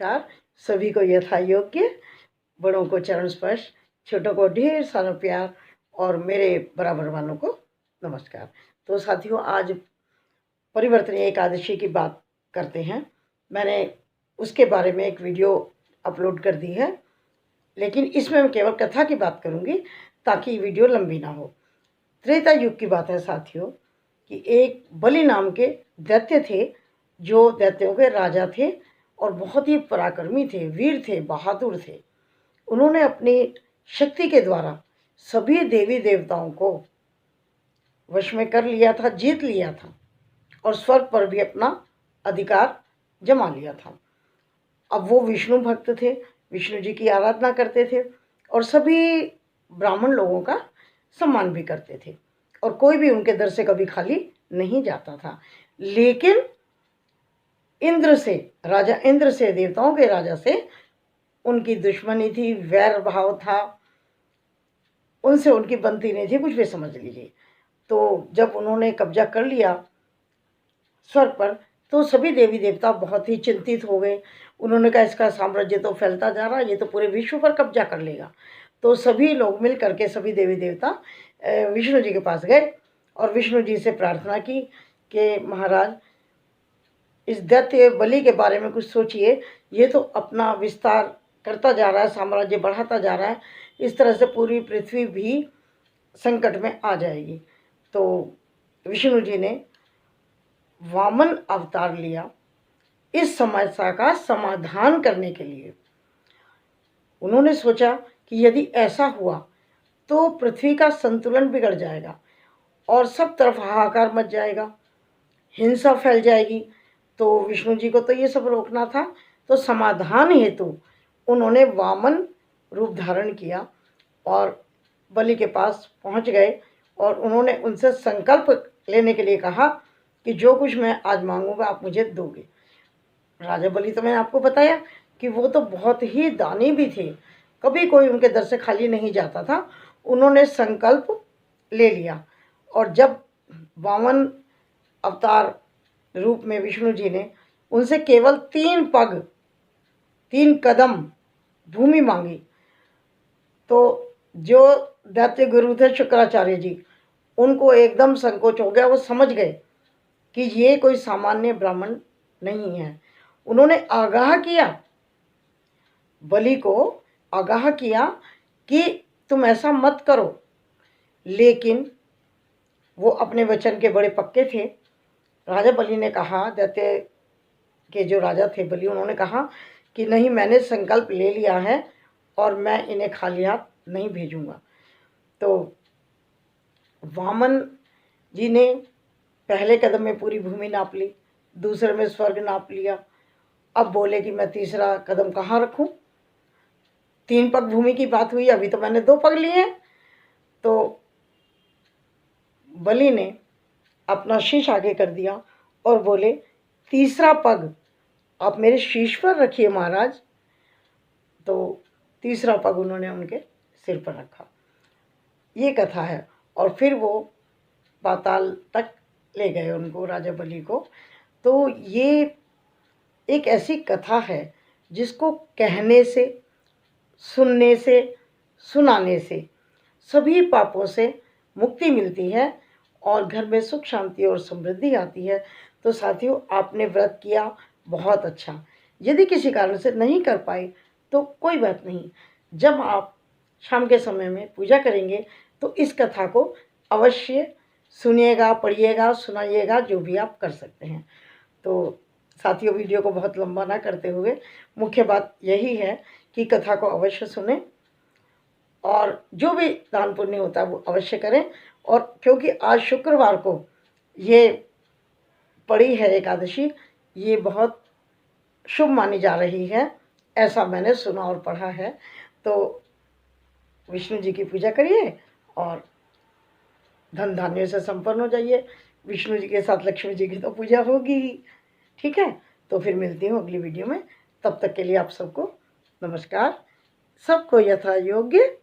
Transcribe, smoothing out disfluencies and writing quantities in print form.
नमस्कार। सभी को यथा योग्य, बड़ों को चरण स्पर्श, छोटों को ढेर सारा प्यार और मेरे बराबर वालों को नमस्कार। तो साथियों, आज परिवर्तनीय एकादशी की बात करते हैं। मैंने उसके बारे में एक वीडियो अपलोड कर दी है, लेकिन इसमें मैं केवल कथा की बात करूंगी ताकि वीडियो लंबी ना हो। त्रेता युग की बात है साथियों कि एक बलि नाम के दैत्य थे, जो दैत्यों के राजा थे और बहुत ही पराक्रमी थे, वीर थे, बहादुर थे। उन्होंने अपनी शक्ति के द्वारा सभी देवी देवताओं को वश में कर लिया था, जीत लिया था और स्वर्ग पर भी अपना अधिकार जमा लिया था। अब वो विष्णु भक्त थे, विष्णु जी की आराधना करते थे और सभी ब्राह्मण लोगों का सम्मान भी करते थे और कोई भी उनके दर से कभी खाली नहीं जाता था। लेकिन इंद्र से, राजा इंद्र से, देवताओं के राजा से उनकी दुश्मनी थी, वैर भाव था, उनसे उनकी बनती नहीं थी, कुछ भी समझ लीजिए। तो जब उन्होंने कब्जा कर लिया स्वर्ग पर, तो सभी देवी देवता बहुत ही चिंतित हो गए। उन्होंने कहा इसका साम्राज्य तो फैलता जा रहा है, ये तो पूरे विश्व पर कब्जा कर लेगा। तो सभी लोग मिल करके, सभी देवी देवता विष्णु जी के पास गए और विष्णु जी से प्रार्थना की कि महाराज, इस दैत्य बलि के बारे में कुछ सोचिए, ये तो अपना विस्तार करता जा रहा है, साम्राज्य बढ़ाता जा रहा है, इस तरह से पूरी पृथ्वी भी संकट में आ जाएगी। तो विष्णु जी ने वामन अवतार लिया इस समस्या का समाधान करने के लिए। उन्होंने सोचा कि यदि ऐसा हुआ तो पृथ्वी का संतुलन बिगड़ जाएगा और सब तरफ हाहाकार मच जाएगा, हिंसा फैल जाएगी। तो विष्णु जी को तो ये सब रोकना था, तो समाधान हेतु उन्होंने वामन रूप धारण किया और बलि के पास पहुंच गए और उन्होंने उनसे संकल्प लेने के लिए कहा कि जो कुछ मैं आज मांगूंगा आप मुझे दोगे। राजा बलि तो मैंने आपको बताया कि वो तो बहुत ही दानी भी थे, कभी कोई उनके दर से खाली नहीं जाता था। उन्होंने संकल्प ले लिया और जब वामन अवतार रूप में विष्णु जी ने उनसे केवल 3 पग, 3 कदम भूमि मांगी, तो जो दैत्य गुरु थे शुक्राचार्य जी, उनको एकदम संकोच हो गया। वो समझ गए कि ये कोई सामान्य ब्राह्मण नहीं है। उन्होंने आगाह किया, बलि को आगाह किया कि तुम ऐसा मत करो, लेकिन वो अपने वचन के बड़े पक्के थे। राजा बलि ने कहा, दैत्य के जो राजा थे बलि, उन्होंने कहा कि नहीं, मैंने संकल्प ले लिया है और मैं इन्हें खाली हाथ नहीं भेजूंगा। तो वामन जी ने पहले कदम में पूरी भूमि नाप ली, दूसरे में स्वर्ग नाप लिया। अब बोले कि मैं तीसरा कदम कहाँ रखूं? 3 पग भूमि की बात हुई, अभी तो मैंने 2 पग लिए हैं। तो बलि ने अपना शीश आगे कर दिया और बोले, तीसरा पग आप मेरे शीश पर रखिए महाराज। तो तीसरा पग उन्होंने उनके सिर पर रखा। ये कथा है। और फिर वो पाताल तक ले गए उनको, राजा बलि को। तो ये एक ऐसी कथा है जिसको कहने से, सुनने से, सुनाने से सभी पापों से मुक्ति मिलती है और घर में सुख शांति और समृद्धि आती है। तो साथियों, आपने व्रत किया, बहुत अच्छा। यदि किसी कारण से नहीं कर पाए तो कोई बात नहीं, जब आप शाम के समय में पूजा करेंगे तो इस कथा को अवश्य सुनिएगा, पढ़िएगा, सुनाइएगा, जो भी आप कर सकते हैं। तो साथियों, वीडियो को बहुत लंबा ना करते हुए मुख्य बात यही है कि कथा को अवश्य सुने और जो भी दान पुण्य होता है वो अवश्य करें। और क्योंकि आज शुक्रवार को ये पड़ी है एकादशी, ये बहुत शुभ मानी जा रही है, ऐसा मैंने सुना और पढ़ा है। तो विष्णु जी की पूजा करिए और धन धान्यों से संपन्न हो जाइए। विष्णु जी के साथ लक्ष्मी जी की तो पूजा होगी ही। ठीक है, तो फिर मिलती हूँ अगली वीडियो में। तब तक के लिए आप सबको नमस्कार। सबको यथा योग्य